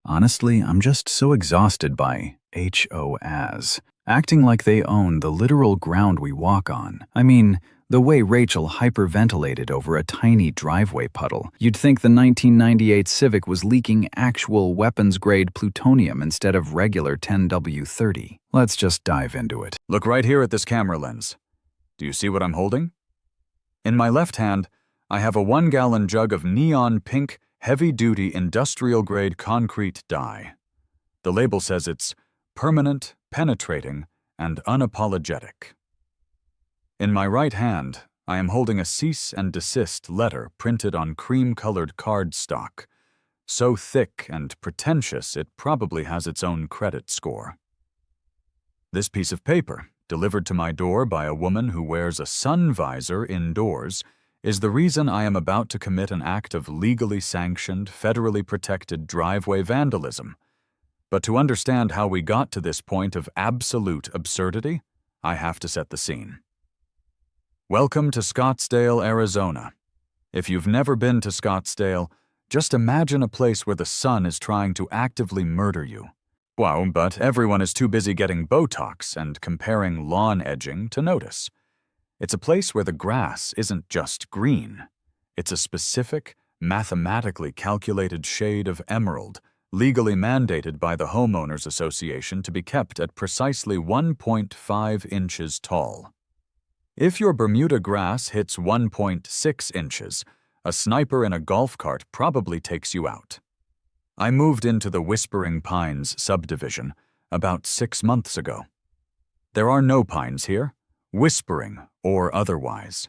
Honestly, I'm just so exhausted by HOAs, acting like they own the literal ground we walk on. I mean, the way Rachel hyperventilated over a tiny driveway puddle. You'd think the 1998 Civic was leaking actual weapons-grade plutonium instead of regular 10W30. Let's just dive into it. Look right here at this camera lens. Do you see what I'm holding? In my left hand, I have a 1-gallon jug of neon pink, heavy-duty industrial-grade concrete dye. The label says it's permanent, penetrating, and unapologetic. In my right hand, I am holding a cease and desist letter printed on cream-colored cardstock, so thick and pretentious it probably has its own credit score. This piece of paper, delivered to my door by a woman who wears a sun visor indoors, is the reason I am about to commit an act of legally sanctioned, federally protected driveway vandalism. But to understand how we got to this point of absolute absurdity, I have to set the scene. Welcome to Scottsdale, Arizona. If you've never been to Scottsdale, just imagine a place where the sun is trying to actively murder you. Wow, but everyone is too busy getting Botox and comparing lawn edging to notice. It's a place where the grass isn't just green. It's a specific, mathematically calculated shade of emerald, legally mandated by the Homeowners Association to be kept at precisely 1.5 inches tall. If your Bermuda grass hits 1.6 inches, a sniper in a golf cart probably takes you out. I moved into the Whispering Pines subdivision about 6 months ago. There are no pines here, whispering or otherwise.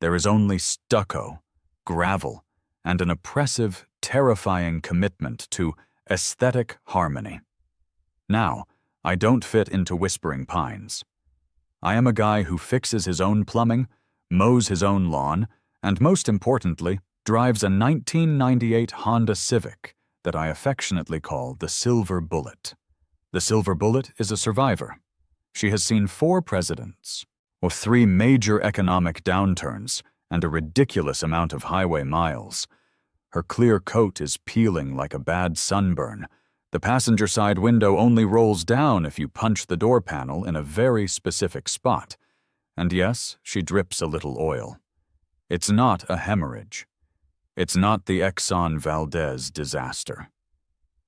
There is only stucco, gravel, and an oppressive, terrifying commitment to aesthetic harmony. Now, I don't fit into Whispering Pines. I am a guy who fixes his own plumbing, mows his own lawn, and most importantly, drives a 1998 Honda Civic that I affectionately call the Silver Bullet. The Silver Bullet is a survivor. She has seen 4 presidents, or 3 major economic downturns, and a ridiculous amount of highway miles. Her clear coat is peeling like a bad sunburn. The passenger side window only rolls down if you punch the door panel in a very specific spot. And yes, she drips a little oil. It's not a hemorrhage. It's not the Exxon Valdez disaster.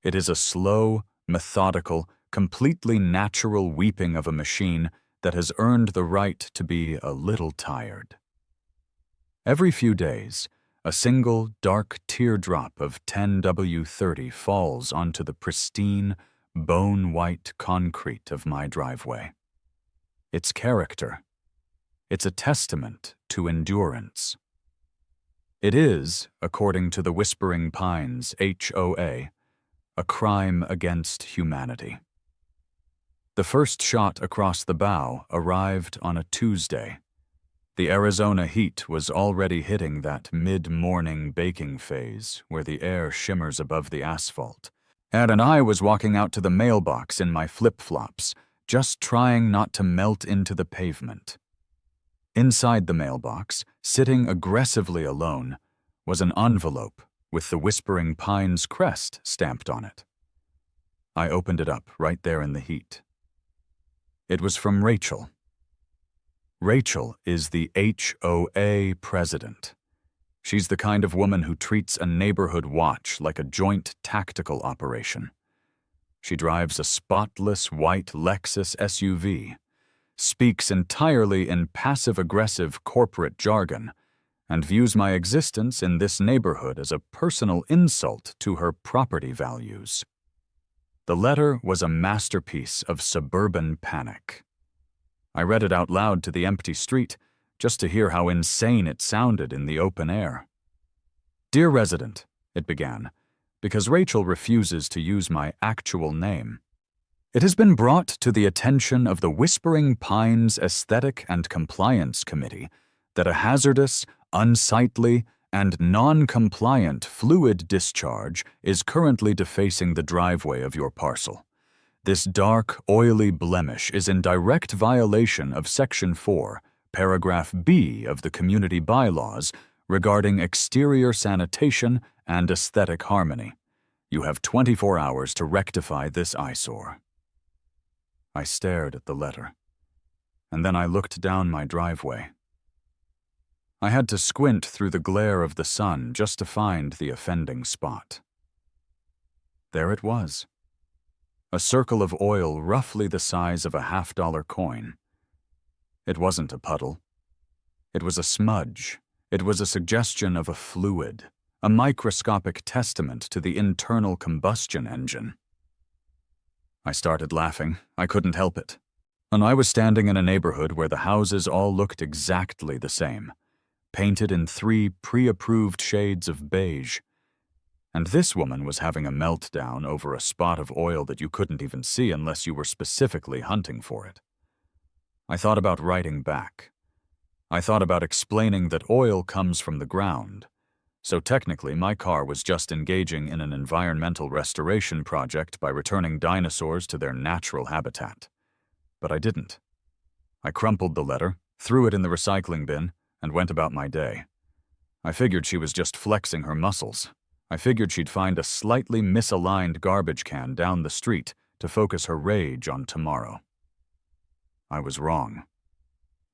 It is a slow, methodical, completely natural weeping of a machine that has earned the right to be a little tired. Every few days, a single dark teardrop of 10W30 falls onto the pristine, bone-white concrete of my driveway. It's character. It's a testament to endurance. It is, according to the Whispering Pines HOA, a crime against humanity. The first shot across the bow arrived on a Tuesday. The Arizona heat was already hitting that mid-morning baking phase where the air shimmers above the asphalt. And I was walking out to the mailbox in my flip-flops, just trying not to melt into the pavement. Inside the mailbox, sitting aggressively alone, was an envelope with the Whispering Pines crest stamped on it. I opened it up right there in the heat. It was from Rachel. Rachel is the HOA president. She's the kind of woman who treats a neighborhood watch like a joint tactical operation. She drives a spotless white Lexus SUV, speaks entirely in passive-aggressive corporate jargon, and views my existence in this neighborhood as a personal insult to her property values. The letter was a masterpiece of suburban panic. I read it out loud to the empty street, just to hear how insane it sounded in the open air. "Dear resident," it began, because Rachel refuses to use my actual name. "It has been brought to the attention of the Whispering Pines Aesthetic and Compliance Committee that a hazardous, unsightly, and non-compliant fluid discharge is currently defacing the driveway of your parcel. This dark, oily blemish is in direct violation of Section 4, Paragraph B of the Community Bylaws regarding exterior sanitation and aesthetic harmony. You have 24 hours to rectify this eyesore. I stared at the letter, and then I looked down my driveway. I had to squint through the glare of the sun just to find the offending spot. There it was. A circle of oil roughly the size of a $50 coin. It wasn't a puddle. It was a smudge. It was a suggestion of a fluid, a microscopic testament to the internal combustion engine. I started laughing. I couldn't help it. And I was standing in a neighborhood where the houses all looked exactly the same, painted in 3 pre-approved shades of beige. And this woman was having a meltdown over a spot of oil that you couldn't even see unless you were specifically hunting for it. I thought about writing back. I thought about explaining that oil comes from the ground, so technically my car was just engaging in an environmental restoration project by returning dinosaurs to their natural habitat. But I didn't. I crumpled the letter, threw it in the recycling bin, and went about my day. I figured she was just flexing her muscles. I figured she'd find a slightly misaligned garbage can down the street to focus her rage on tomorrow. I was wrong.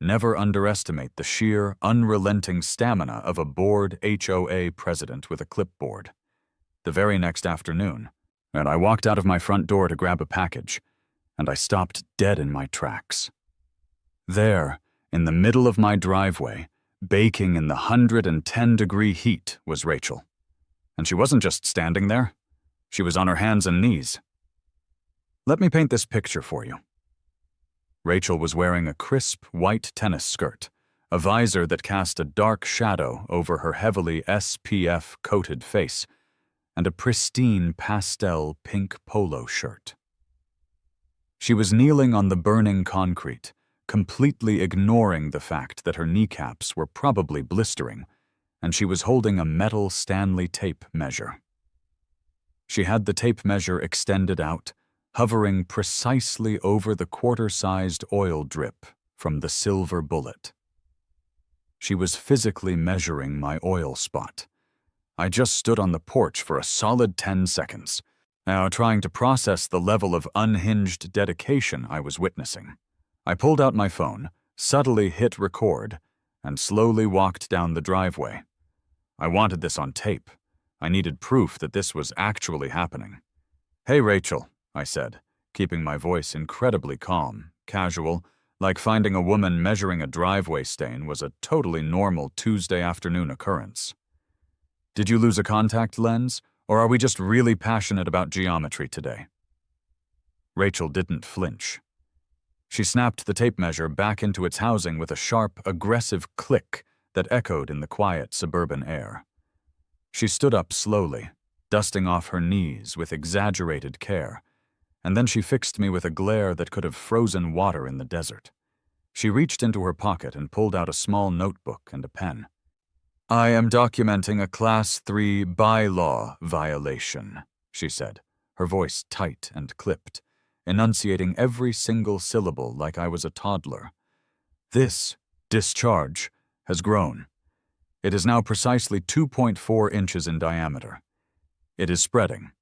Never underestimate the sheer, unrelenting stamina of a bored HOA president with a clipboard. The very next afternoon, and I walked out of my front door to grab a package, and I stopped dead in my tracks. There, in the middle of my driveway, baking in the 110-degree heat, was Rachel. And she wasn't just standing there. She was on her hands and knees. Let me paint this picture for you. Rachel was wearing a crisp, white tennis skirt, a visor that cast a dark shadow over her heavily SPF-coated face, and a pristine pastel pink polo shirt. She was kneeling on the burning concrete, completely ignoring the fact that her kneecaps were probably blistering, and she was holding a metal Stanley tape measure. She had the tape measure extended out, hovering precisely over the quarter-sized oil drip from the silver bullet. She was physically measuring my oil spot. I just stood on the porch for a solid 10 seconds, now trying to process the level of unhinged dedication I was witnessing. I pulled out my phone, subtly hit record, and slowly walked down the driveway. I wanted this on tape. I needed proof that this was actually happening. "Hey, Rachel," I said, keeping my voice incredibly calm, casual, like finding a woman measuring a driveway stain was a totally normal Tuesday afternoon occurrence. "Did you lose a contact lens, or are we just really passionate about geometry today?" Rachel didn't flinch. She snapped the tape measure back into its housing with a sharp, aggressive click that echoed in the quiet suburban air. She stood up slowly, dusting off her knees with exaggerated care, and then she fixed me with a glare that could have frozen water in the desert. She reached into her pocket and pulled out a small notebook and a pen. "I am documenting a Class 3 bylaw violation," she said, her voice tight and clipped, enunciating every single syllable like I was a toddler. "This discharge has grown. It is now precisely 2.4 inches in diameter. It is spreading."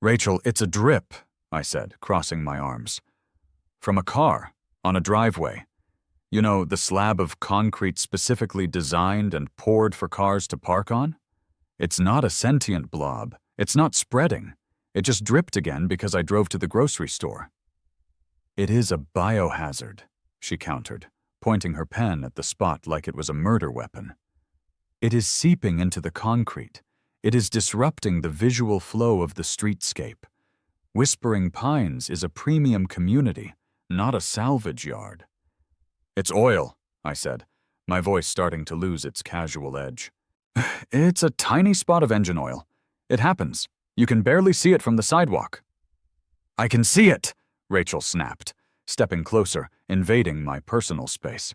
"Rachel, it's a drip," I said, crossing my arms. "From a car, on a driveway. You know, the slab of concrete specifically designed and poured for cars to park on? It's not a sentient blob. It's not spreading. It just dripped again because I drove to the grocery store." "It is a biohazard," she countered, pointing her pen at the spot like it was a murder weapon. "It is seeping into the concrete. It is disrupting the visual flow of the streetscape. Whispering Pines is a premium community, not a salvage yard." "It's oil," I said, my voice starting to lose its casual edge. "It's a tiny spot of engine oil. It happens. You can barely see it from the sidewalk." "I can see it," Rachel snapped, stepping closer, invading my personal space.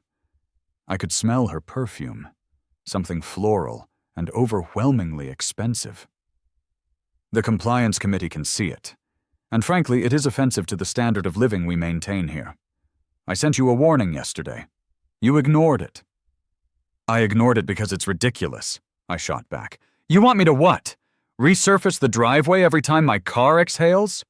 I could smell her perfume, something floral and overwhelmingly expensive. "The compliance committee can see it. And frankly, it is offensive to the standard of living we maintain here. I sent you a warning yesterday. You ignored it." "I ignored it because it's ridiculous," I shot back. "You want me to what? Resurface the driveway every time my car exhales?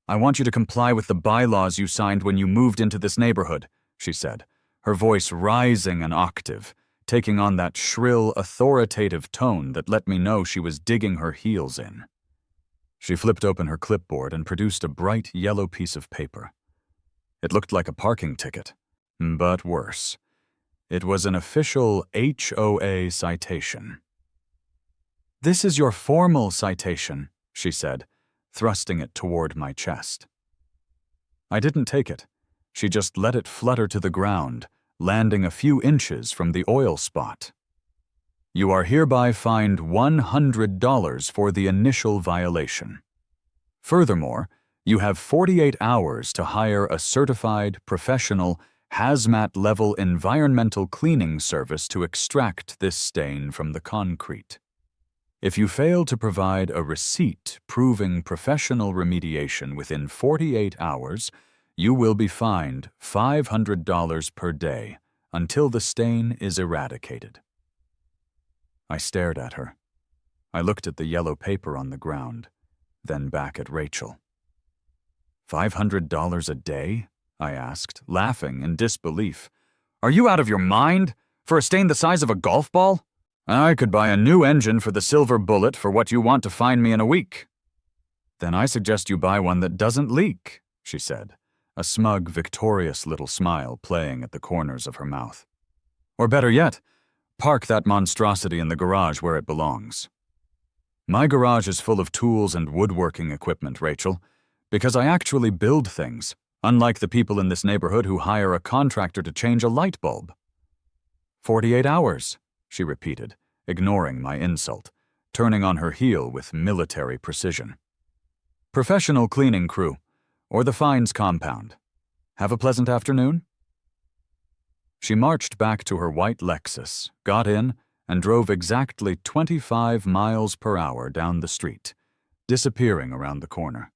I want you to comply with the bylaws you signed when you moved into this neighborhood, she said, her voice rising an octave, taking on that shrill, authoritative tone that let me know she was digging her heels in. She flipped open her clipboard and produced a bright yellow piece of paper. It looked like a parking ticket, but worse. It was an official HOA citation. "This is your formal citation," she said, thrusting it toward my chest. I didn't take it. She just let it flutter to the ground, landing a few inches from the oil spot. "You are hereby fined $100 for the initial violation. Furthermore, you have 48 hours to hire a certified, professional, hazmat-level environmental cleaning service to extract this stain from the concrete. If you fail to provide a receipt proving professional remediation within 48 hours, you will be fined $500 per day until the stain is eradicated." I stared at her. I looked at the yellow paper on the ground, then back at Rachel. $500 a day? I asked, laughing in disbelief. "Are you out of your mind? For a stain the size of a golf ball? I could buy a new engine for the Silver Bullet for what you want to fine me in a week." "Then I suggest you buy one that doesn't leak," she said, a smug, victorious little smile playing at the corners of her mouth. "Or better yet, park that monstrosity in the garage where it belongs." "My garage is full of tools and woodworking equipment, Rachel, because I actually build things, unlike the people in this neighborhood who hire a contractor to change a light bulb." 48 hours, she repeated, ignoring my insult, turning on her heel with military precision. "Professional cleaning crew, or the fines compound. Have a pleasant afternoon?" She marched back to her white Lexus, got in, and drove exactly 25 miles per hour down the street, disappearing around the corner.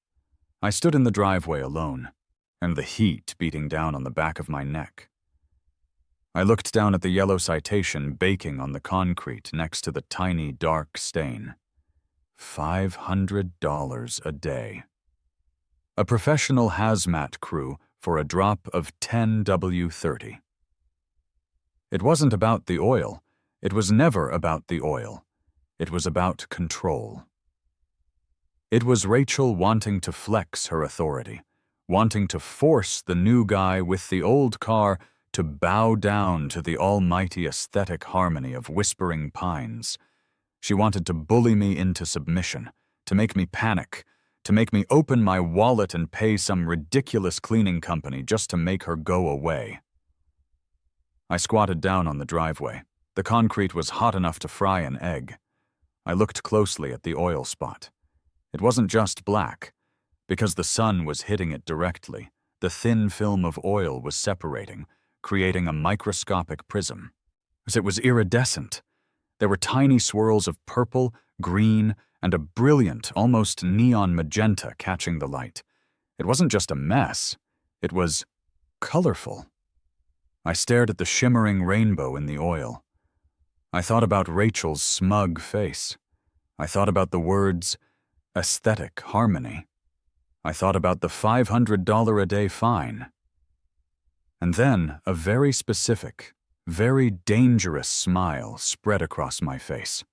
I stood in the driveway alone, and the heat beating down on the back of my neck. I looked down at the yellow citation baking on the concrete next to the tiny, dark stain. $500 a day. A professional hazmat crew for a drop of 10W30. It wasn't about the oil. It was never about the oil. It was about control. It was Rachel wanting to flex her authority, wanting to force the new guy with the old car to bow down to the almighty aesthetic harmony of Whispering Pines. She wanted to bully me into submission, to make me panic, to make me open my wallet and pay some ridiculous cleaning company just to make her go away. I squatted down on the driveway. The concrete was hot enough to fry an egg. I looked closely at the oil spot. It wasn't just black. Because the sun was hitting it directly, the thin film of oil was separating, creating a microscopic prism. It was iridescent. There were tiny swirls of purple, green, and a brilliant, almost neon magenta catching the light. It wasn't just a mess. It was colorful. I stared at the shimmering rainbow in the oil. I thought about Rachel's smug face. I thought about the words, aesthetic harmony. I thought about the $500 a day fine. And then a very specific, very dangerous smile spread across my face.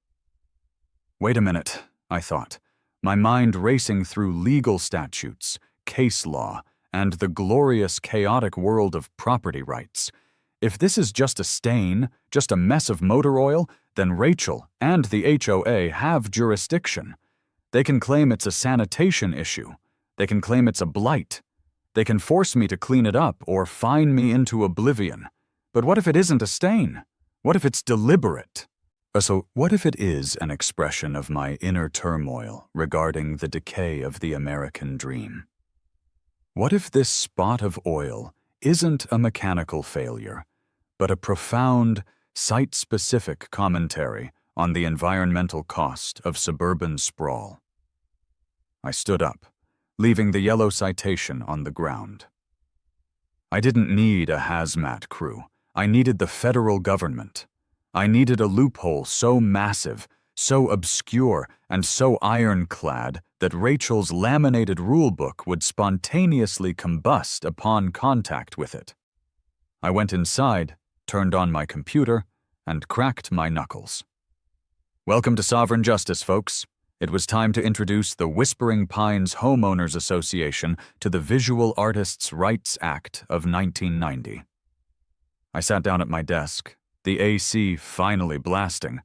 Wait a minute, I thought, my mind racing through legal statutes, case law, and the glorious, chaotic world of property rights. If this is just a stain, just a mess of motor oil, then Rachel and the HOA have jurisdiction. They can claim it's a sanitation issue. They can claim it's a blight. They can force me to clean it up or fine me into oblivion. But what if it isn't a stain? What if it's deliberate? So what if it is an expression of my inner turmoil regarding the decay of the American dream? What if this spot of oil isn't a mechanical failure, but a profound, site-specific commentary on the environmental cost of suburban sprawl? I stood up, leaving the yellow citation on the ground. I didn't need a hazmat crew. I needed the federal government. I needed a loophole so massive so obscure and so ironclad that Rachel's laminated rulebook would spontaneously combust upon contact with it. I went inside, turned on my computer, and cracked my knuckles. Welcome to Sovereign Justice, folks. It was time to introduce the Whispering Pines Homeowners Association to the Visual Artists' Rights Act of 1990. I sat down at my desk, the AC finally blasting,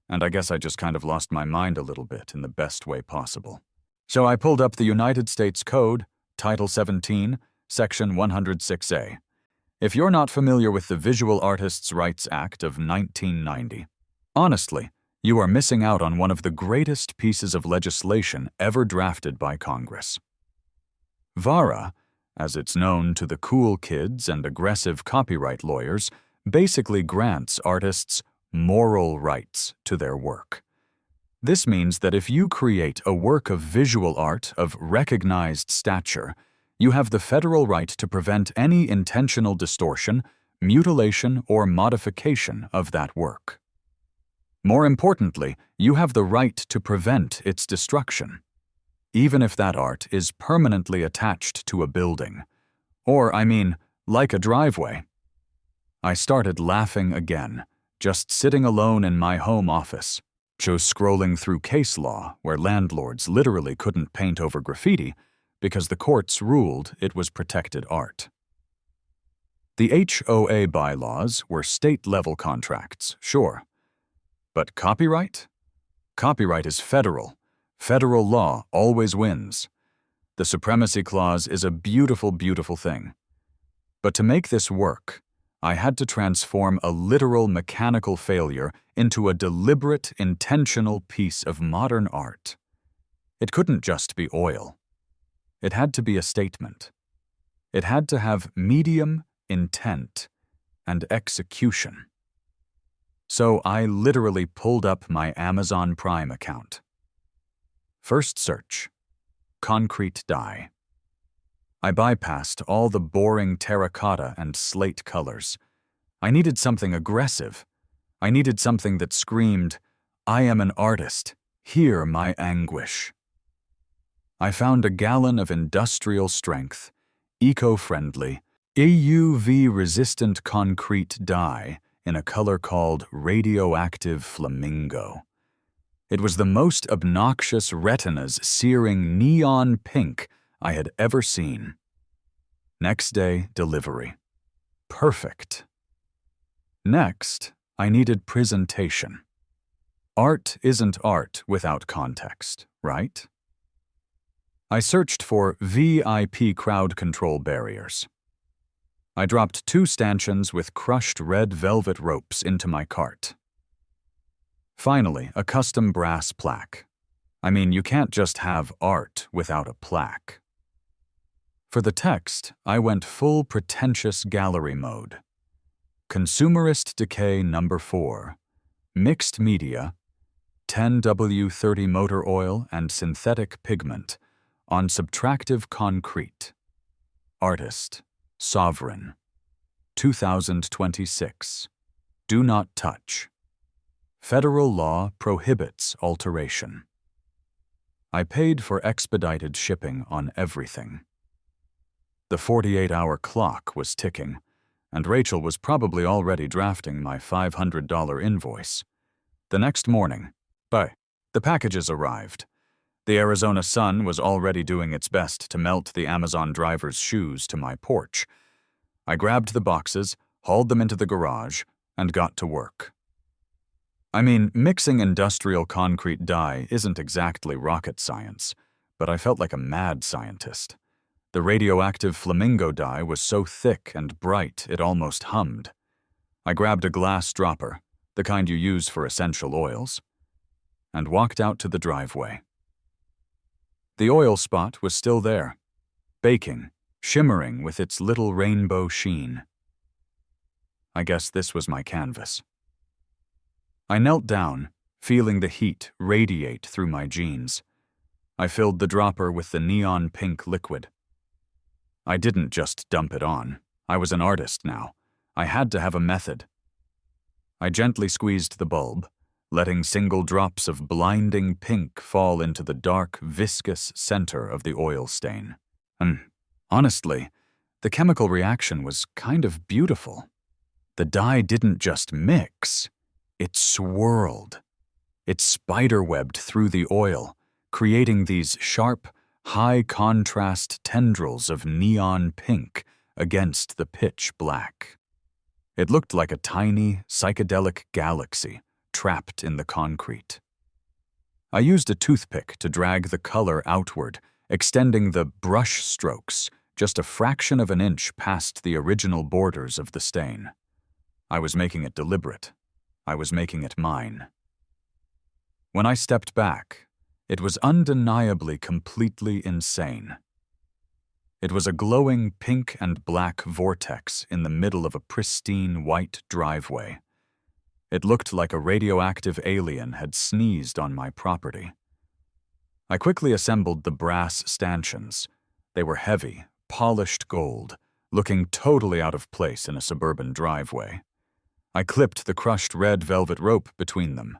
and I guess I just kind of lost my mind a little bit in the best way possible. So I pulled up the United States Code, Title 17, Section 106A. If you're not familiar with the Visual Artists' Rights Act of 1990, honestly, you are missing out on one of the greatest pieces of legislation ever drafted by Congress. VARA, as it's known to the cool kids and aggressive copyright lawyers, basically grants artists moral rights to their work. This means that if you create a work of visual art of recognized stature, you have the federal right to prevent any intentional distortion, mutilation, or modification of that work. More importantly, you have the right to prevent its destruction, even if that art is permanently attached to a building, or, like a driveway. I started laughing again, just sitting alone in my home office, scrolling through case law where landlords literally couldn't paint over graffiti because the courts ruled it was protected art. The HOA bylaws were state-level contracts, sure. But copyright? Copyright is federal. Federal law always wins. The Supremacy Clause is a beautiful, beautiful thing. But to make this work, I had to transform a literal mechanical failure into a deliberate, intentional piece of modern art. It couldn't just be oil. It had to be a statement. It had to have medium, intent, and execution. So I literally pulled up my Amazon Prime account. First search, concrete dye. I bypassed all the boring terracotta and slate colors. I needed something aggressive. I needed something that screamed, "I am an artist, hear my anguish." I found a gallon of industrial strength, eco-friendly, EUV-resistant concrete dye in a color called radioactive flamingo. It was the most obnoxious retina's searing neon pink I had ever seen. Next day, delivery. Perfect. Next, I needed presentation. Art isn't art without context, right? I searched for VIP crowd control barriers. I dropped 2 stanchions with crushed red velvet ropes into my cart. Finally, a custom brass plaque. You can't just have art without a plaque. For the text, I went full pretentious gallery mode. Consumerist Decay No. 4, mixed media, 10W30 motor oil and synthetic pigment on subtractive concrete. Artist, Sovereign, 2026. Do not touch. Federal law prohibits alteration. I paid for expedited shipping on everything. The 48-hour clock was ticking, and Rachel was probably already drafting my $500 invoice. The next morning, the packages arrived. The Arizona sun was already doing its best to melt the Amazon driver's shoes to my porch. I grabbed the boxes, hauled them into the garage, and got to work. Mixing industrial concrete dye isn't exactly rocket science, but I felt like a mad scientist. The radioactive flamingo dye was so thick and bright it almost hummed. I grabbed a glass dropper, the kind you use for essential oils, and walked out to the driveway. The oil spot was still there, baking, shimmering with its little rainbow sheen. I guess this was my canvas. I knelt down, feeling the heat radiate through my jeans. I filled the dropper with the neon pink liquid. I didn't just dump it on. I was an artist now. I had to have a method. I gently squeezed the bulb, letting single drops of blinding pink fall into the dark, viscous center of the oil stain. And honestly, the chemical reaction was kind of beautiful. The dye didn't just mix, it swirled. It spiderwebbed through the oil, creating these sharp, high-contrast tendrils of neon pink against the pitch black. It looked like a tiny, psychedelic galaxy trapped in the concrete. I used a toothpick to drag the color outward, extending the brush strokes just a fraction of an inch past the original borders of the stain. I was making it deliberate. I was making it mine. When I stepped back, it was undeniably completely insane. It was a glowing pink and black vortex in the middle of a pristine white driveway. It looked like a radioactive alien had sneezed on my property. I quickly assembled the brass stanchions. They were heavy, polished gold, looking totally out of place in a suburban driveway. I clipped the crushed red velvet rope between them,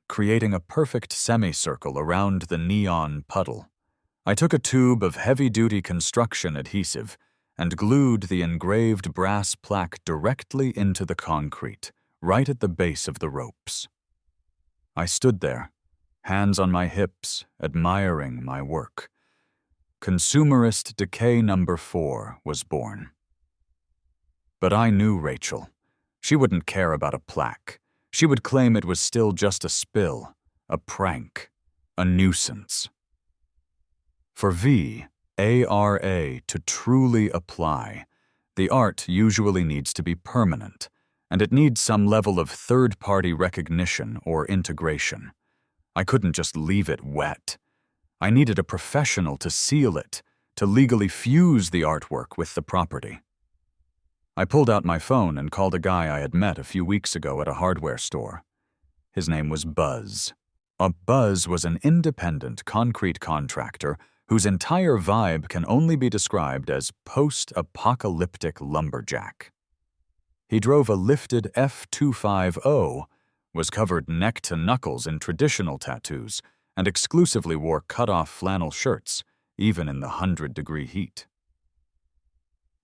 creating a perfect semicircle around the neon puddle. I took a tube of heavy-duty construction adhesive and glued the engraved brass plaque directly into the concrete, right at the base of the ropes. I stood there, hands on my hips, admiring my work. Consumerist decay number 4 was born. But I knew Rachel. She wouldn't care about a plaque. She would claim it was still just a spill, a prank, a nuisance. For VARA to truly apply, the art usually needs to be permanent, and it needs some level of third-party recognition or integration. I couldn't just leave it wet. I needed a professional to seal it, to legally fuse the artwork with the property. I pulled out my phone and called a guy I had met a few weeks ago at a hardware store. His name was Buzz. Buzz was an independent concrete contractor whose entire vibe can only be described as post-apocalyptic lumberjack. He drove a lifted F250, was covered neck to knuckles in traditional tattoos, and exclusively wore cut-off flannel shirts, even in the 100-degree heat.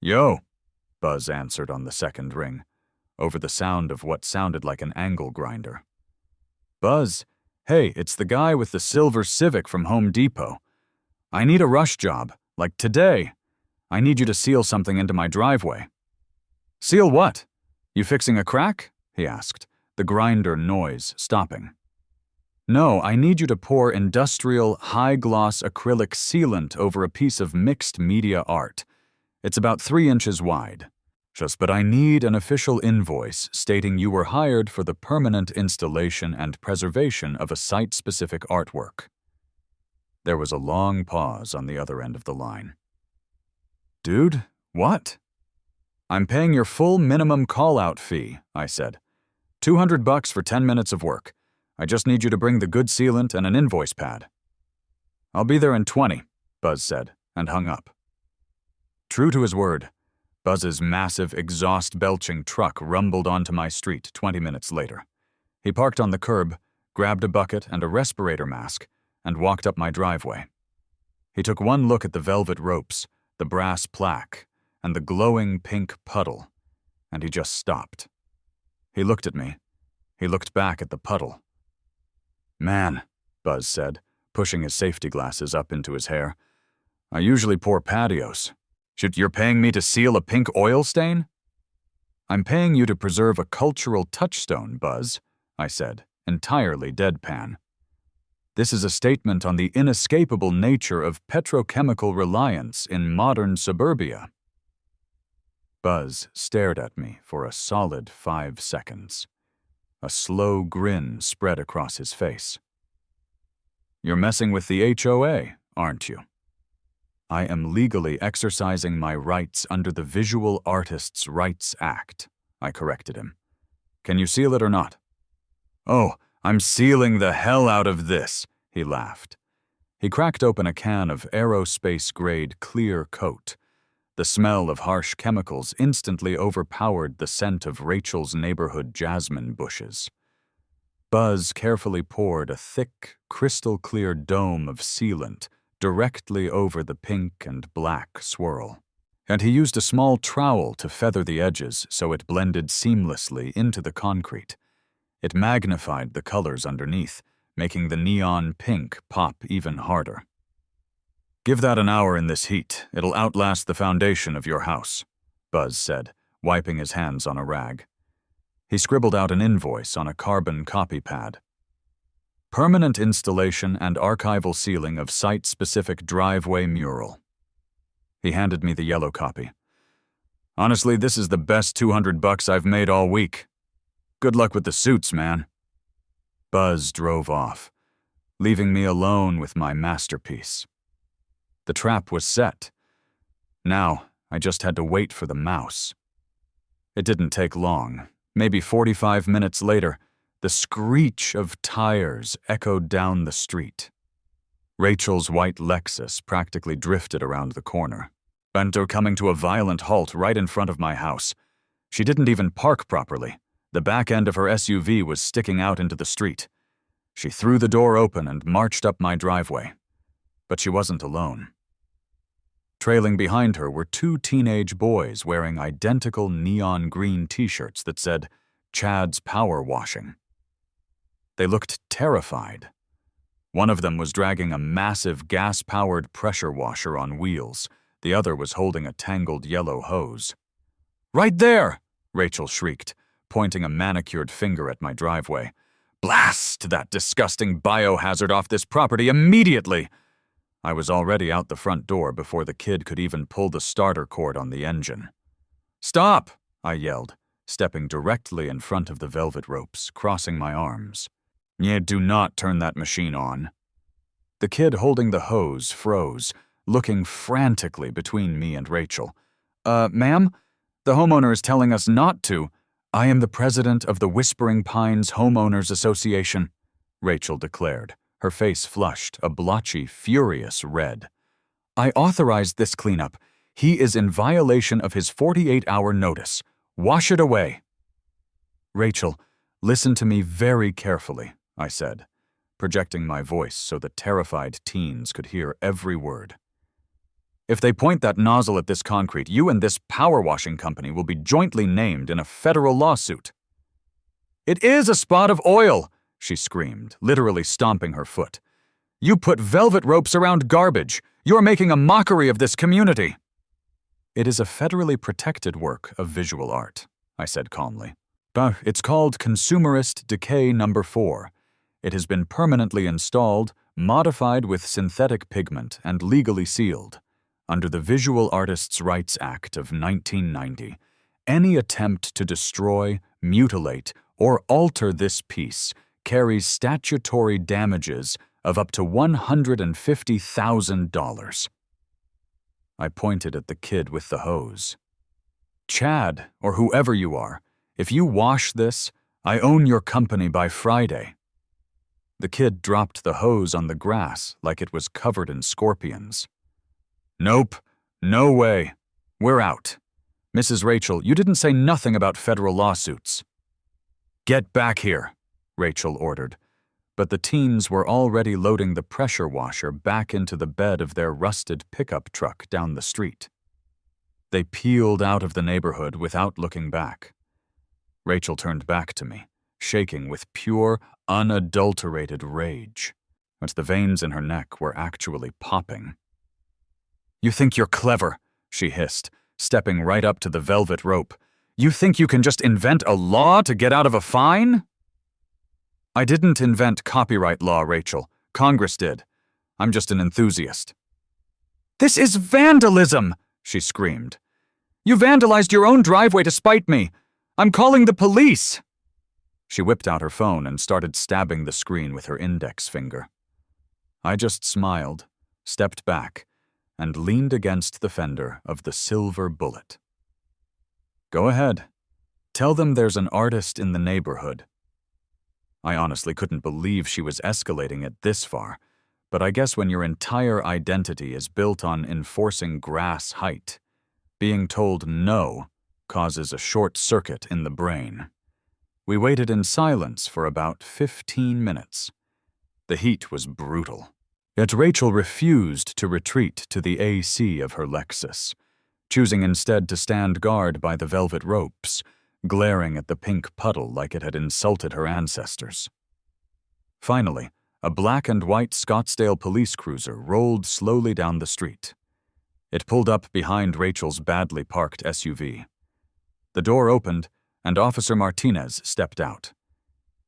"Yo," Buzz answered on the second ring, over the sound of what sounded like an angle grinder. "Buzz, hey, it's the guy with the silver Civic from Home Depot. I need a rush job, like today. I need you to seal something into my driveway." "Seal what? You fixing a crack?" he asked, the grinder noise stopping. "No, I need you to pour industrial, high-gloss acrylic sealant over a piece of mixed media art. It's about 3 inches wide. But I need an official invoice stating you were hired for the permanent installation and preservation of a site-specific artwork." There was a long pause on the other end of the line. "Dude, what?" "I'm paying your full minimum call-out fee," I said. $200 for 10 minutes of work. I just need you to bring the good sealant and an invoice pad." "I'll be there in 20, Buzz said, and hung up. True to his word, Buzz's massive exhaust-belching truck rumbled onto my street 20 minutes later. He parked on the curb, grabbed a bucket and a respirator mask, and walked up my driveway. He took one look at the velvet ropes, the brass plaque, and the glowing pink puddle, and he just stopped. He looked at me. He looked back at the puddle. "Man," Buzz said, pushing his safety glasses up into his hair, "I usually pour patios. You're paying me to seal a pink oil stain?" "I'm paying you to preserve a cultural touchstone, Buzz," I said, entirely deadpan. "This is a statement on the inescapable nature of petrochemical reliance in modern suburbia." Buzz stared at me for a solid 5 seconds. A slow grin spread across his face. "You're messing with the HOA, aren't you?" "I am legally exercising my rights under the Visual Artists' Rights Act," I corrected him. "Can you seal it or not?" "Oh, I'm sealing the hell out of this," he laughed. He cracked open a can of aerospace-grade clear coat. The smell of harsh chemicals instantly overpowered the scent of Rachel's neighborhood jasmine bushes. Buzz carefully poured a thick, crystal-clear dome of sealant directly over the pink and black swirl. And he used a small trowel to feather the edges so it blended seamlessly into the concrete. It magnified the colors underneath, making the neon pink pop even harder. "Give that an hour in this heat. It'll outlast the foundation of your house," Buzz said, wiping his hands on a rag. He scribbled out an invoice on a carbon copy pad. "Permanent installation and archival sealing of site-specific driveway mural." He handed me the yellow copy. "Honestly, this is the best $200 I've made all week. Good luck with the suits, man." Buzz drove off, leaving me alone with my masterpiece. The trap was set. Now, I just had to wait for the mouse. It didn't take long. Maybe 45 minutes later, the screech of tires echoed down the street. Rachel's white Lexus practically drifted around the corner, Bento coming to a violent halt right in front of my house. She didn't even park properly. The back end of her SUV was sticking out into the street. She threw the door open and marched up my driveway. But she wasn't alone. Trailing behind her were two teenage boys wearing identical neon green t-shirts that said, "Chad's Power Washing." They looked terrified. One of them was dragging a massive gas-powered pressure washer on wheels. The other was holding a tangled yellow hose. "Right there!" Rachel shrieked, pointing a manicured finger at my driveway. "Blast that disgusting biohazard off this property immediately!" I was already out the front door before the kid could even pull the starter cord on the engine. "Stop!" I yelled, stepping directly in front of the velvet ropes, crossing my arms. "Yeah, do not turn that machine on." The kid holding the hose froze, looking frantically between me and Rachel. Ma'am? The homeowner is telling us not to." "I am the president of the Whispering Pines Homeowners Association," Rachel declared, her face flushed, a blotchy, furious red. "I authorized this cleanup. He is in violation of his 48-hour notice. Wash it away." "Rachel, listen to me very carefully," I said, projecting my voice so the terrified teens could hear every word. "If they point that nozzle at this concrete, you and this power washing company will be jointly named in a federal lawsuit." "It is a spot of oil!" she screamed, literally stomping her foot. "You put velvet ropes around garbage. You're making a mockery of this community." "It is a federally protected work of visual art," I said calmly. "It's called Consumerist Decay No. 4. It has been permanently installed, modified with synthetic pigment, and legally sealed. Under the Visual Artists' Rights Act of 1990, any attempt to destroy, mutilate, or alter this piece carries statutory damages of up to $150,000. I pointed at the kid with the hose. "Chad, or whoever you are, if you wash this, I own your company by Friday." The kid dropped the hose on the grass like it was covered in scorpions. "Nope, no way. We're out. Mrs. Rachel, you didn't say nothing about federal lawsuits." "Get back here," Rachel ordered, but the teens were already loading the pressure washer back into the bed of their rusted pickup truck down the street. They peeled out of the neighborhood without looking back. Rachel turned back to me, shaking with pure, unadulterated rage, but the veins in her neck were actually popping. "You think you're clever," she hissed, stepping right up to the velvet rope. "You think you can just invent a law to get out of a fine?" "I didn't invent copyright law, Rachel. Congress did. I'm just an enthusiast." "This is vandalism!" she screamed. "You vandalized your own driveway to spite me. I'm calling the police!" She whipped out her phone and started stabbing the screen with her index finger. I just smiled, stepped back, and leaned against the fender of the Silver Bullet. "Go ahead. Tell them there's an artist in the neighborhood." I honestly couldn't believe she was escalating it this far, but I guess when your entire identity is built on enforcing grass height, being told no causes a short circuit in the brain. We waited in silence for about 15 minutes. The heat was brutal. Yet Rachel refused to retreat to the AC of her Lexus, choosing instead to stand guard by the velvet ropes, glaring at the pink puddle like it had insulted her ancestors. Finally, a black and white Scottsdale police cruiser rolled slowly down the street. It pulled up behind Rachel's badly parked SUV. The door opened, and Officer Martinez stepped out.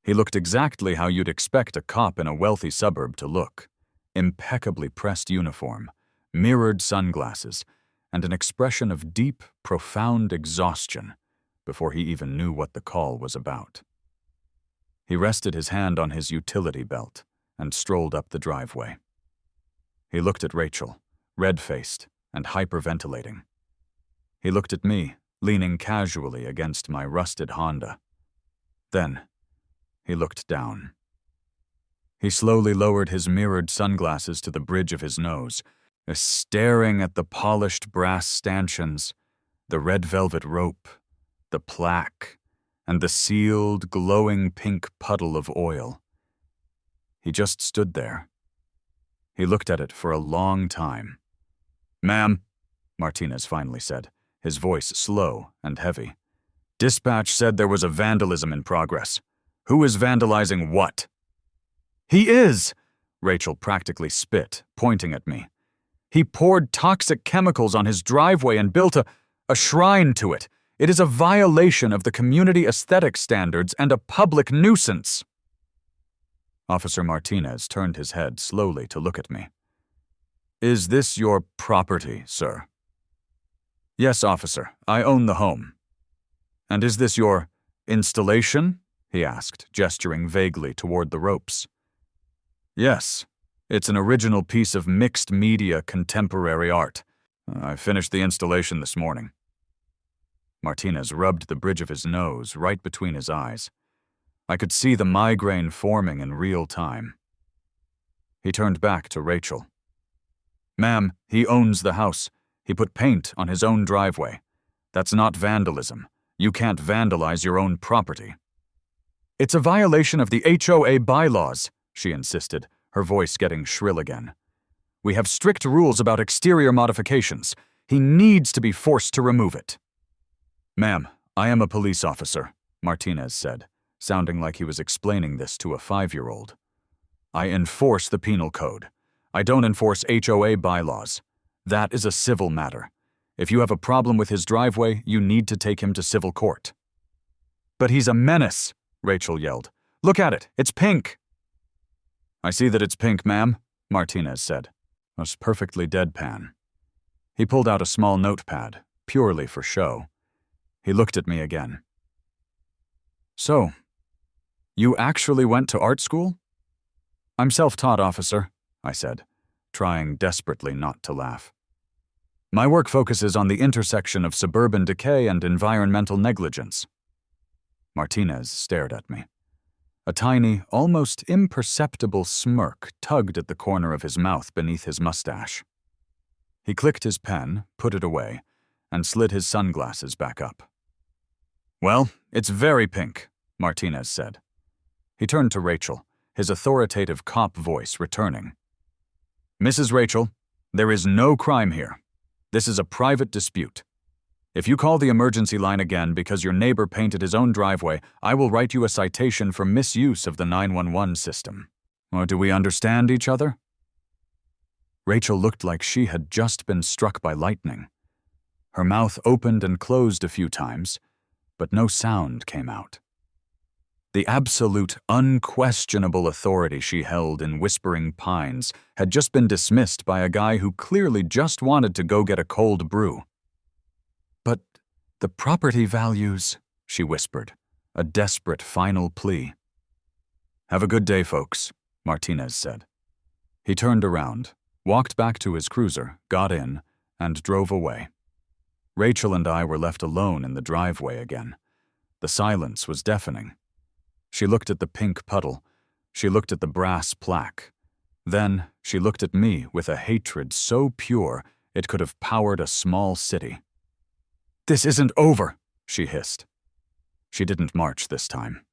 He looked exactly how you'd expect a cop in a wealthy suburb to look: impeccably pressed uniform, mirrored sunglasses, and an expression of deep, profound exhaustion before he even knew what the call was about. He rested his hand on his utility belt and strolled up the driveway. He looked at Rachel, red-faced and hyperventilating. He looked at me, leaning casually against my rusted Honda. Then, he looked down. He slowly lowered his mirrored sunglasses to the bridge of his nose, staring at the polished brass stanchions, the red velvet rope, the plaque, and the sealed, glowing pink puddle of oil. He just stood there. He looked at it for a long time. "Ma'am," Martinez finally said, his voice slow and heavy. "Dispatch said there was a vandalism in progress. Who is vandalizing what?" "He is!" Rachel practically spit, pointing at me. "He poured toxic chemicals on his driveway and built a shrine to it. It is a violation of the community aesthetic standards and a public nuisance." Officer Martinez turned his head slowly to look at me. "Is this your property, sir?" "Yes, officer. I own the home." "And is this your installation?" he asked, gesturing vaguely toward the ropes. "Yes. It's an original piece of mixed media contemporary art. I finished the installation this morning." Martinez rubbed the bridge of his nose right between his eyes. I could see the migraine forming in real time. He turned back to Rachel. "Ma'am, he owns the house. He put paint on his own driveway. That's not vandalism. You can't vandalize your own property." "It's a violation of the HOA bylaws," she insisted, her voice getting shrill again. "We have strict rules about exterior modifications. He needs to be forced to remove it." "Ma'am, I am a police officer," Martinez said, sounding like he was explaining this to a 5-year-old. "I enforce the penal code. I don't enforce HOA bylaws. That is a civil matter. If you have a problem with his driveway, you need to take him to civil court." "But he's a menace," Rachel yelled. "Look at it, it's pink." "I see that it's pink, ma'am," Martinez said. It was perfectly deadpan. He pulled out a small notepad, purely for show. He looked at me again. "So, you actually went to art school?" "I'm self-taught, officer," I said, trying desperately not to laugh. "My work focuses on the intersection of suburban decay and environmental negligence." Martinez stared at me. A tiny, almost imperceptible smirk tugged at the corner of his mouth beneath his mustache. He clicked his pen, put it away, and slid his sunglasses back up. "Well, it's very pink," Martinez said. He turned to Rachel, his authoritative cop voice returning. "Mrs. Rachel, there is no crime here. This is a private dispute. If you call the emergency line again because your neighbor painted his own driveway, I will write you a citation for misuse of the 911 system. Or do we understand each other?" Rachel looked like she had just been struck by lightning. Her mouth opened and closed a few times, but no sound came out. The absolute, unquestionable authority she held in Whispering Pines had just been dismissed by a guy who clearly just wanted to go get a cold brew. "But the property values," she whispered, a desperate final plea. "Have a good day, folks," Martinez said. He turned around, walked back to his cruiser, got in, and drove away. Rachel and I were left alone in the driveway again. The silence was deafening. She looked at the pink puddle. She looked at the brass plaque. Then she looked at me with a hatred so pure it could have powered a small city. "This isn't over," she hissed. She didn't march this time.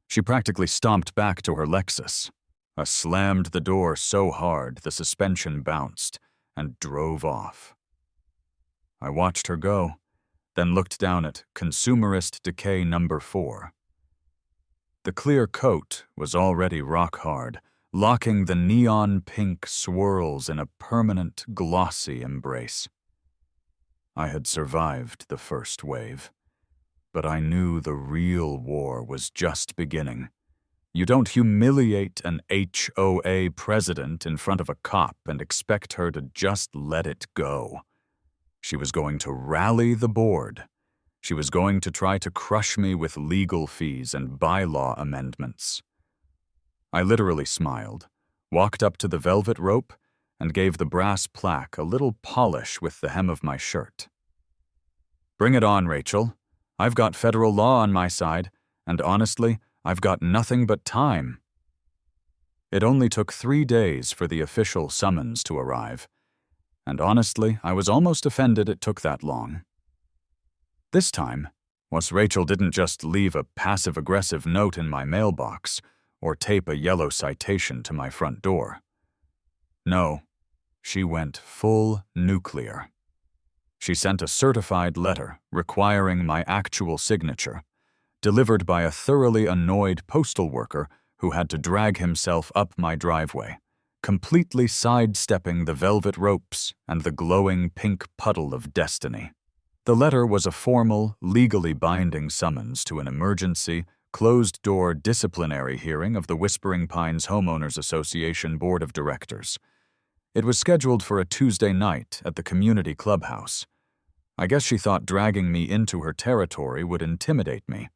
She practically stomped back to her Lexus. I slammed the door so hard the suspension bounced and drove off. I watched her go, then looked down at Consumerist Decay number 4. The clear coat was already rock hard, locking the neon pink swirls in a permanent, glossy embrace. I had survived the first wave, but I knew the real war was just beginning. You don't humiliate an HOA president in front of a cop and expect her to just let it go. She was going to rally the board. She was going to try to crush me with legal fees and bylaw amendments. I literally smiled, walked up to the velvet rope, and gave the brass plaque a little polish with the hem of my shirt. Bring it on, Rachel. I've got federal law on my side, and honestly, I've got nothing but time. It only took 3 days for the official summons to arrive, and honestly, I was almost offended it took that long. This time, Rachel didn't just leave a passive-aggressive note in my mailbox or tape a yellow citation to my front door. No, she went full nuclear. She sent a certified letter requiring my actual signature, delivered by a thoroughly annoyed postal worker who had to drag himself up my driveway, completely sidestepping the velvet ropes and the glowing pink puddle of destiny. The letter was a formal, legally binding summons to an emergency, closed-door disciplinary hearing of the Whispering Pines Homeowners Association Board of Directors. It was scheduled for a Tuesday night at the community clubhouse. I guess she thought dragging me into her territory would intimidate me.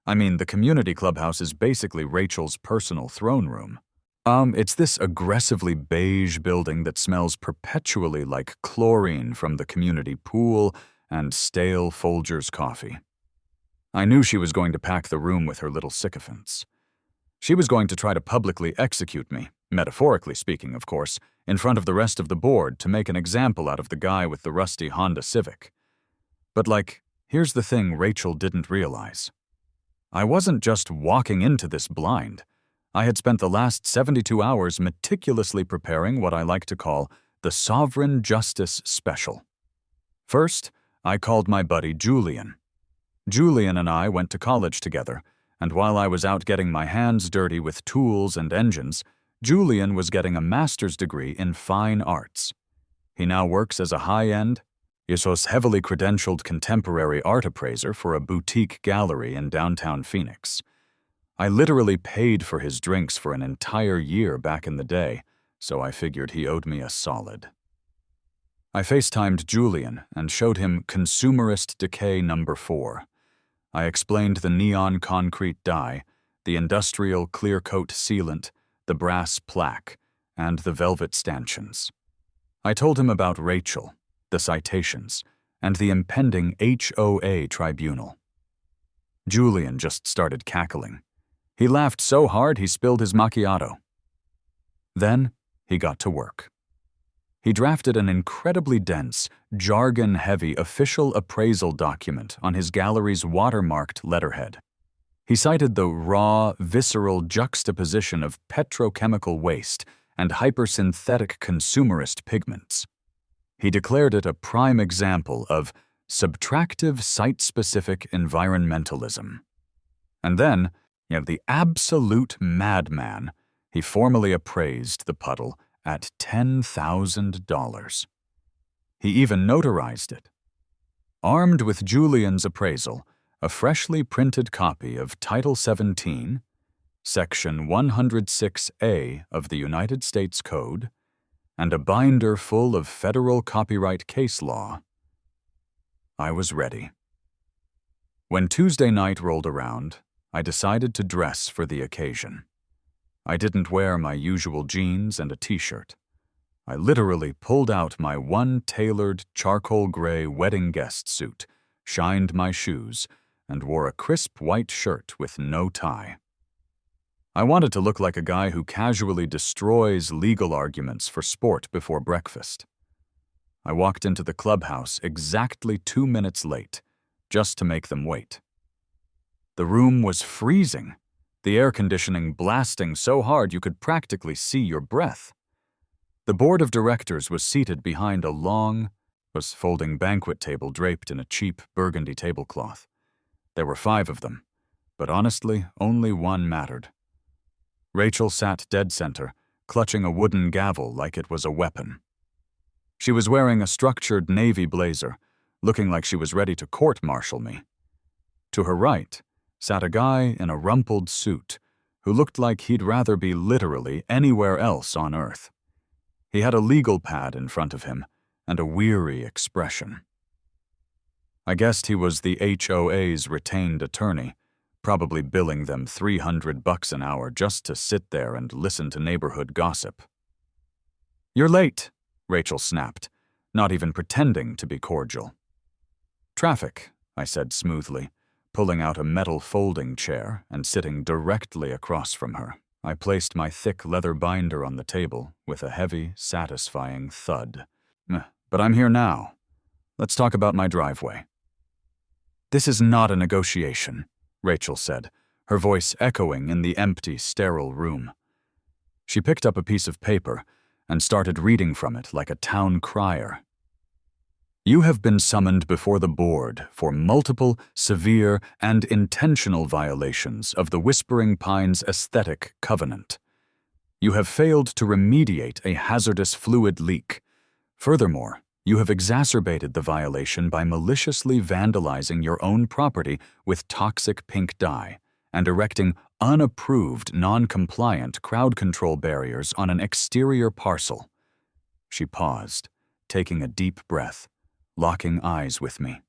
I mean, the community clubhouse is basically Rachel's personal throne room. It's this aggressively beige building that smells perpetually like chlorine from the community pool and stale Folgers coffee. I knew she was going to pack the room with her little sycophants. She was going to try to publicly execute me, metaphorically speaking, of course, in front of the rest of the board to make an example out of the guy with the rusty Honda Civic. But here's the thing Rachel didn't realize. I wasn't just walking into this blind. I had spent the last 72 hours meticulously preparing what I like to call the Sovereign Justice Special. First, I called my buddy Julian. Julian and I went to college together, and while I was out getting my hands dirty with tools and engines, Julian was getting a master's degree in fine arts. He now works as a high-end, heavily credentialed contemporary art appraiser for a boutique gallery in downtown Phoenix. I literally paid for his drinks for an entire year back in the day, so I figured he owed me a solid. I FaceTimed Julian and showed him Consumerist Decay number 4. I explained the neon concrete dye, the industrial clear coat sealant, the brass plaque, and the velvet stanchions. I told him about Rachel, the citations, and the impending HOA tribunal. Julian just started cackling. He laughed so hard he spilled his macchiato. Then he got to work. He drafted an incredibly dense, jargon-heavy official appraisal document on his gallery's watermarked letterhead. He cited the raw, visceral juxtaposition of petrochemical waste and hypersynthetic consumerist pigments. He declared it a prime example of subtractive site-specific environmentalism. And then, the absolute madman, he formally appraised the puddle at $10,000. He even notarized it. Armed with Julian's appraisal, a freshly printed copy of Title 17, Section 106A of the United States Code, and a binder full of federal copyright case law, I was ready. When Tuesday night rolled around, I decided to dress for the occasion. I didn't wear my usual jeans and a t-shirt. I literally pulled out my one-tailored charcoal gray wedding guest suit, shined my shoes, and wore a crisp white shirt with no tie. I wanted to look like a guy who casually destroys legal arguments for sport before breakfast. I walked into the clubhouse exactly 2 minutes late, just to make them wait. The room was freezing, the air conditioning blasting so hard you could practically see your breath. The board of directors was seated behind a long, folding banquet table draped in a cheap burgundy tablecloth. There were 5 of them, but honestly, only one mattered. Rachel sat dead center, clutching a wooden gavel like it was a weapon. She was wearing a structured navy blazer, looking like she was ready to court-martial me. To her right sat a guy in a rumpled suit who looked like he'd rather be literally anywhere else on Earth. He had a legal pad in front of him and a weary expression. I guessed he was the HOA's retained attorney, probably billing them $300 an hour just to sit there and listen to neighborhood gossip. "You're late," Rachel snapped, not even pretending to be cordial. "Traffic," I said smoothly, pulling out a metal folding chair and sitting directly across from her. I placed my thick leather binder on the table with a heavy, satisfying thud. "But I'm here now. Let's talk about my driveway." "This is not a negotiation," Rachel said, her voice echoing in the empty, sterile room. She picked up a piece of paper and started reading from it like a town crier. "You have been summoned before the board for multiple, severe, and intentional violations of the Whispering Pines Aesthetic Covenant. You have failed to remediate a hazardous fluid leak. Furthermore, you have exacerbated the violation by maliciously vandalizing your own property with toxic pink dye and erecting unapproved, non-compliant crowd control barriers on an exterior parcel." She paused, taking a deep breath, locking eyes with me.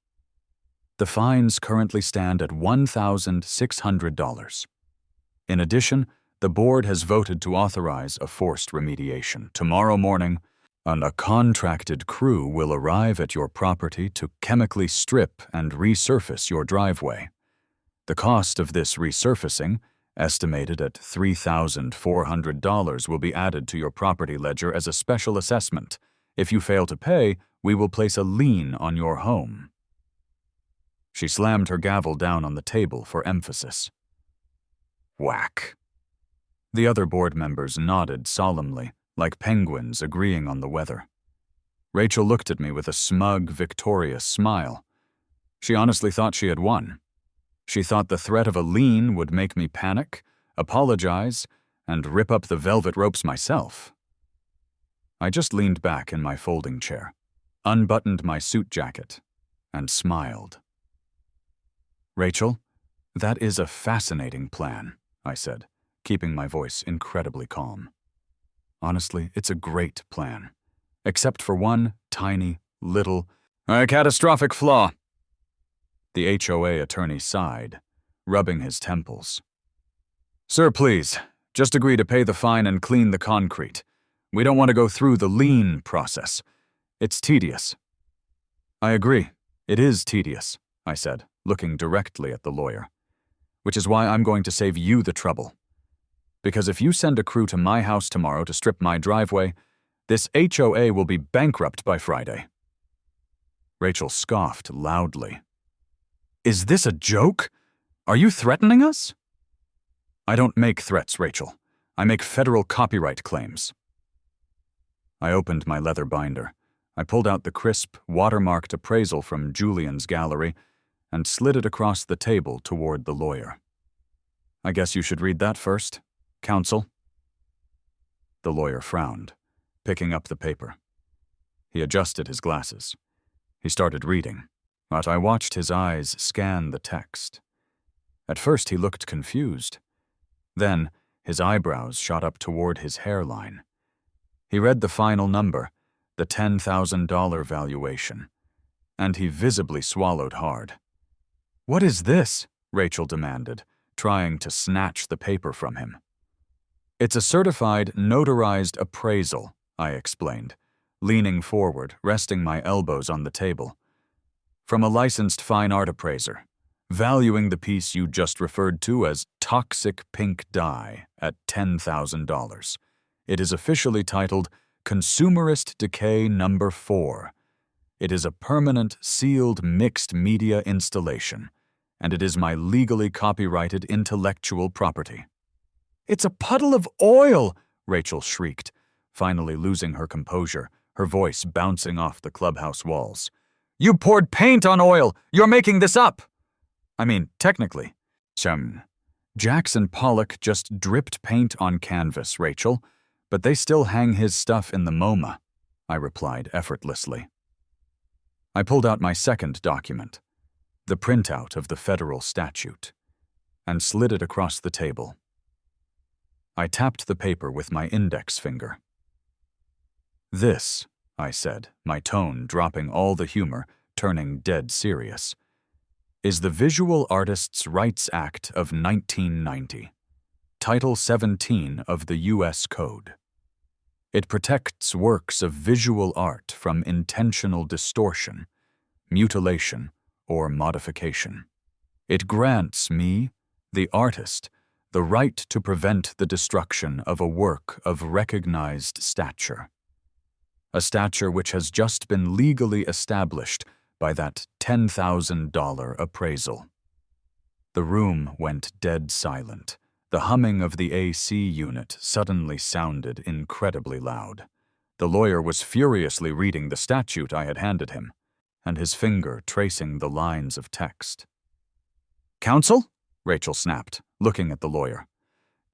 "The fines currently stand at $1,600. In addition, the board has voted to authorize a forced remediation. Tomorrow morning, a contracted crew will arrive at your property to chemically strip and resurface your driveway. The cost of this resurfacing, estimated at $3,400, will be added to your property ledger as a special assessment. If you fail to pay, we will place a lien on your home." She slammed her gavel down on the table for emphasis. Whack. The other board members nodded solemnly, like penguins agreeing on the weather. Rachel looked at me with a smug, victorious smile. She honestly thought she had won. She thought the threat of a lien would make me panic, apologize, and rip up the velvet ropes myself. I just leaned back in my folding chair, unbuttoned my suit jacket, and smiled. "Rachel, that is a fascinating plan," I said, keeping my voice incredibly calm. "Honestly, it's a great plan, except for one tiny, little, catastrophic flaw." The HOA attorney sighed, rubbing his temples. "Sir, please, just agree to pay the fine and clean the concrete. We don't want to go through the lien process. It's tedious." "I agree. It is tedious," I said, looking directly at the lawyer. "Which is why I'm going to save you the trouble. Because if you send a crew to my house tomorrow to strip my driveway, this HOA will be bankrupt by Friday." Rachel scoffed loudly. "Is this a joke? Are you threatening us?" "I don't make threats, Rachel. I make federal copyright claims." I opened my leather binder. I pulled out the crisp, watermarked appraisal from Julian's gallery and slid it across the table toward the lawyer. "I guess you should read that first, counsel." The lawyer frowned, picking up the paper. He adjusted his glasses. He started reading, but I watched his eyes scan the text. At first he looked confused. Then his eyebrows shot up toward his hairline. He read the final number, the $10,000 valuation, and he visibly swallowed hard. "What is this?" Rachel demanded, trying to snatch the paper from him. "It's a certified, notarized appraisal," I explained, leaning forward, resting my elbows on the table. "From a licensed fine art appraiser, valuing the piece you just referred to as toxic pink dye at $10,000. It is officially titled Consumerist Decay No. 4. It is a permanent, sealed, mixed media installation, and it is my legally copyrighted intellectual property." "It's a puddle of oil!" Rachel shrieked, finally losing her composure, her voice bouncing off the clubhouse walls. "You poured paint on oil! You're making this up!" "I mean, technically. Jackson Pollock just dripped paint on canvas, Rachel, but they still hang his stuff in the MoMA," I replied effortlessly. I pulled out my second document, the printout of the federal statute, and slid it across the table. I tapped the paper with my index finger. "This," I said, my tone dropping all the humor, turning dead serious, "is the Visual Artists' Rights Act of 1990, Title 17 of the U.S. Code. It protects works of visual art from intentional distortion, mutilation, or modification. It grants me, the artist, the right to prevent the destruction of a work of recognized stature. A stature which has just been legally established by that $10,000 appraisal." The room went dead silent. The humming of the AC unit suddenly sounded incredibly loud. The lawyer was furiously reading the statute I had handed him, and his finger tracing the lines of text. "Counsel?" Rachel snapped, looking at the lawyer.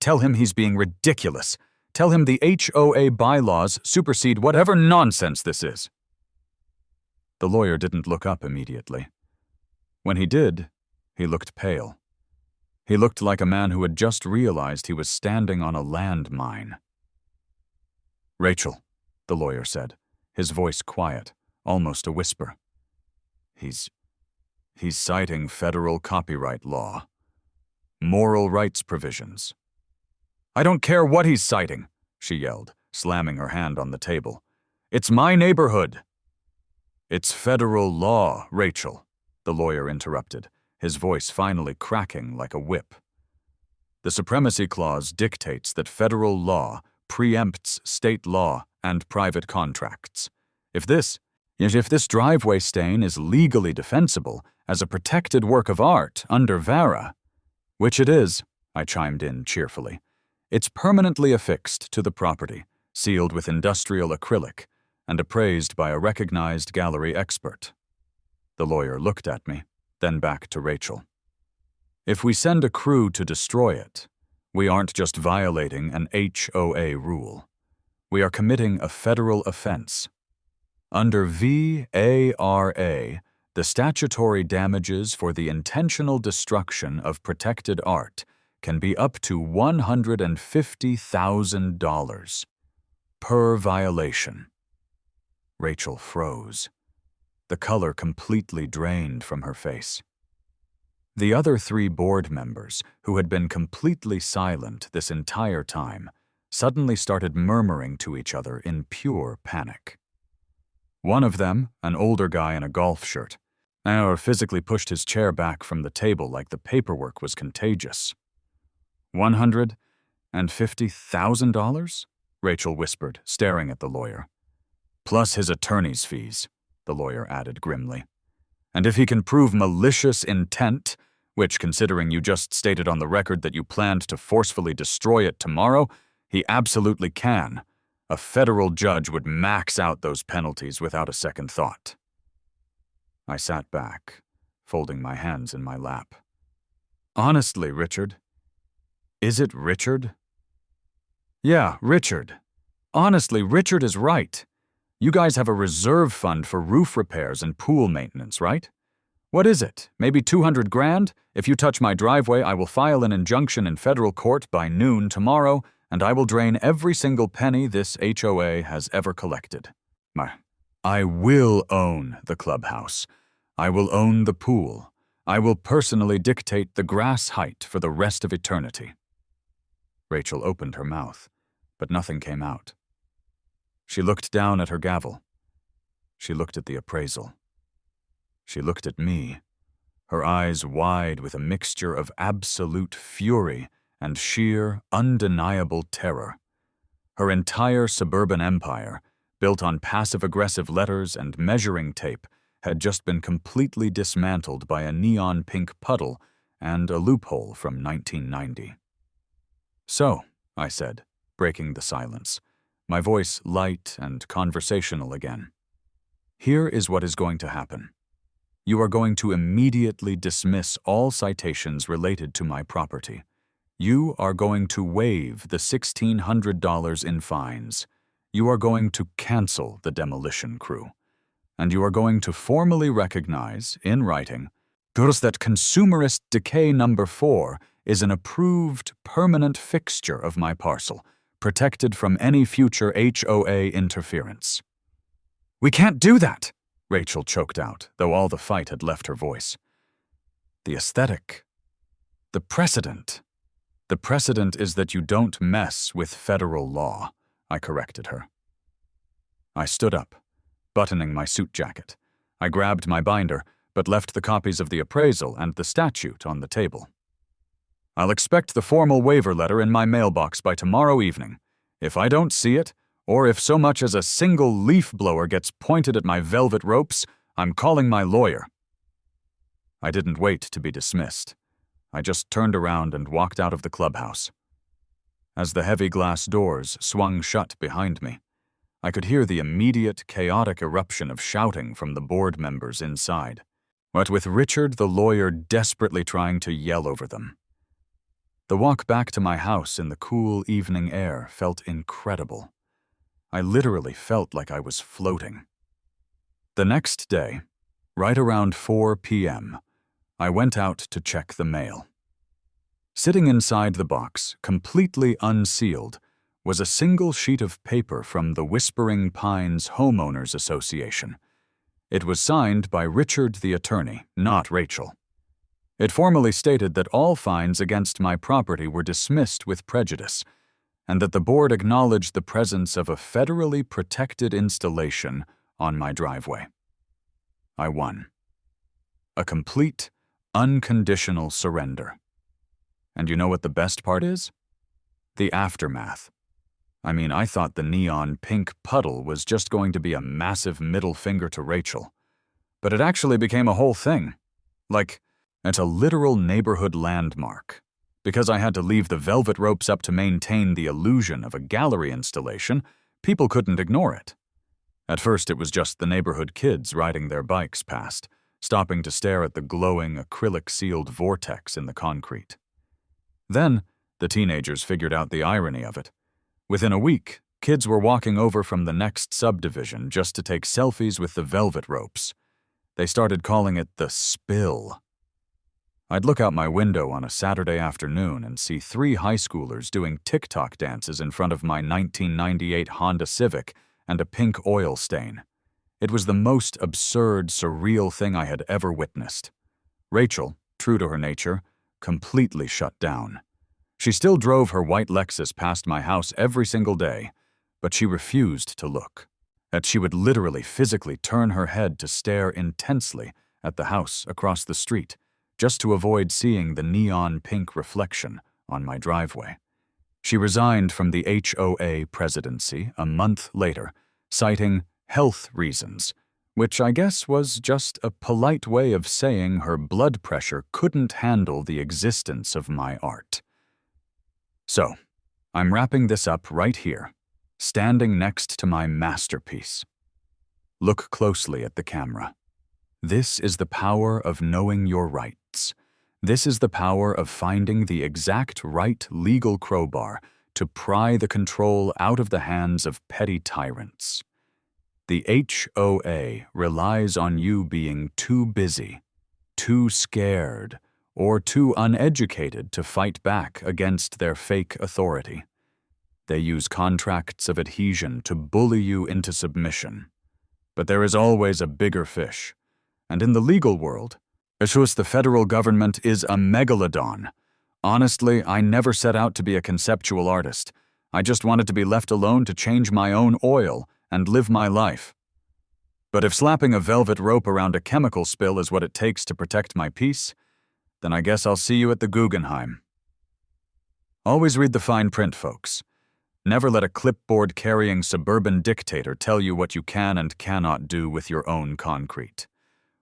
"Tell him he's being ridiculous. Tell him the HOA bylaws supersede whatever nonsense this is." The lawyer didn't look up immediately. When he did, he looked pale. He looked like a man who had just realized he was standing on a landmine. "Rachel," the lawyer said, his voice quiet, almost a whisper. He's citing federal copyright law. Moral rights provisions." "I don't care what he's citing," she yelled, slamming her hand on the table. "It's my neighborhood." "It's federal law, Rachel," the lawyer interrupted, his voice finally cracking like a whip. "The Supremacy Clause dictates that federal law preempts state law and private contracts. If this driveway stain is legally defensible as a protected work of art under VARA, which it is," I chimed in cheerfully, "it's permanently affixed to the property, sealed with industrial acrylic, and appraised by a recognized gallery expert." The lawyer looked at me, then back to Rachel. "If we send a crew to destroy it, we aren't just violating an HOA rule. We are committing a federal offense. Under VARA, the statutory damages for the intentional destruction of protected art can be up to $150,000 per violation." Rachel froze. The color completely drained from her face. The other 3 board members, who had been completely silent this entire time, suddenly started murmuring to each other in pure panic. One of them, an older guy in a golf shirt, physically pushed his chair back from the table like the paperwork was contagious. $150,000? Rachel whispered, staring at the lawyer. "Plus his attorney's fees," the lawyer added grimly. "And if he can prove malicious intent, which, considering you just stated on the record that you planned to forcefully destroy it tomorrow, he absolutely can, a federal judge would max out those penalties without a second thought." I sat back, folding my hands in my lap. "Honestly, Richard." "Is it Richard?" "Yeah, Richard. Honestly, Richard is right. You guys have a reserve fund for roof repairs and pool maintenance, right? What is it? Maybe 200 grand? If you touch my driveway, I will file an injunction in federal court by noon tomorrow, and I will drain every single penny this HOA has ever collected. I will own the clubhouse. I will own the pool. I will personally dictate the grass height for the rest of eternity." Rachel opened her mouth, but nothing came out. She looked down at her gavel. She looked at the appraisal. She looked at me, her eyes wide with a mixture of absolute fury and sheer, undeniable terror. Her entire suburban empire, built on passive-aggressive letters and measuring tape, had just been completely dismantled by a neon pink puddle and a loophole from 1990. "So," I said, breaking the silence, my voice light and conversational again, "here is what is going to happen. You are going to immediately dismiss all citations related to my property. You are going to waive the $1,600 in fines. You are going to cancel the demolition crew. And you are going to formally recognize, in writing, that consumerist decay number 4 is an approved permanent fixture of my parcel, protected from any future HOA interference." "We can't do that," Rachel choked out, though all the fight had left her voice. "The aesthetic. The precedent. The precedent is that you don't mess with federal law," I corrected her. I stood up, buttoning my suit jacket. I grabbed my binder, but left the copies of the appraisal and the statute on the table. "I'll expect the formal waiver letter in my mailbox by tomorrow evening. If I don't see it, or if so much as a single leaf blower gets pointed at my velvet ropes, I'm calling my lawyer." I didn't wait to be dismissed. I just turned around and walked out of the clubhouse. As the heavy glass doors swung shut behind me, I could hear the immediate, chaotic eruption of shouting from the board members inside, what with Richard the lawyer desperately trying to yell over them. The walk back to my house in the cool evening air felt incredible. I literally felt like I was floating. The next day, right around 4 p.m., I went out to check the mail. Sitting inside the box, completely unsealed, was a single sheet of paper from the Whispering Pines Homeowners Association. It was signed by Richard the attorney, not Rachel. It formally stated that all fines against my property were dismissed with prejudice, and that the board acknowledged the presence of a federally protected installation on my driveway. I won. A complete, unconditional surrender. And you know what the best part is? The aftermath. I mean, I thought the neon pink puddle was just going to be a massive middle finger to Rachel. But it actually became a whole thing. Like, it's a literal neighborhood landmark. Because I had to leave the velvet ropes up to maintain the illusion of a gallery installation, people couldn't ignore it. At first, it was just the neighborhood kids riding their bikes past, stopping to stare at the glowing, acrylic-sealed vortex in the concrete. Then, the teenagers figured out the irony of it. Within a week, kids were walking over from the next subdivision just to take selfies with the velvet ropes. They started calling it the spill. I'd look out my window on a Saturday afternoon and see 3 high schoolers doing TikTok dances in front of my 1998 Honda Civic and a pink oil stain. It was the most absurd, surreal thing I had ever witnessed. Rachel, true to her nature, completely shut down. She still drove her white Lexus past my house every single day, but she refused to look. That she would literally physically turn her head to stare intensely at the house across the street, just to avoid seeing the neon pink reflection on my driveway. She resigned from the HOA presidency a month later, citing health reasons, which I guess was just a polite way of saying her blood pressure couldn't handle the existence of my art. So, I'm wrapping this up right here, standing next to my masterpiece. Look closely at the camera. This is the power of knowing your rights. This is the power of finding the exact right legal crowbar to pry the control out of the hands of petty tyrants. The HOA relies on you being too busy, too scared, or too uneducated to fight back against their fake authority. They use contracts of adhesion to bully you into submission. But there is always a bigger fish. And in the legal world, the federal government is a megalodon. Honestly, I never set out to be a conceptual artist. I just wanted to be left alone to change my own oil and live my life. But if slapping a velvet rope around a chemical spill is what it takes to protect my peace, then I guess I'll see you at the Guggenheim. Always read the fine print, folks. Never let a clipboard-carrying suburban dictator tell you what you can and cannot do with your own concrete.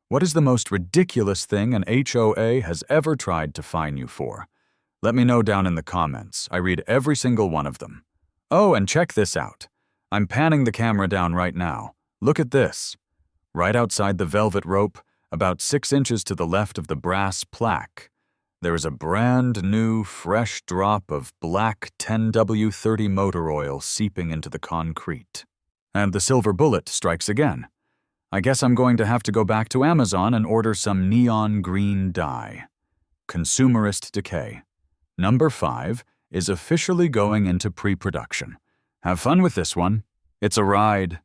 What is the most ridiculous thing an HOA has ever tried to fine you for? Let me know down in the comments. I read every single one of them. Oh, and check this out. I'm panning the camera down right now. Look at this. Right outside the velvet rope, about 6 inches to the left of the brass plaque, there is a brand new, fresh drop of black 10W30 motor oil seeping into the concrete. And the silver bullet strikes again. I guess I'm going to have to go back to Amazon and order some neon green dye. Consumerist decay. Number 5 is officially going into pre-production. Have fun with this one. It's a ride.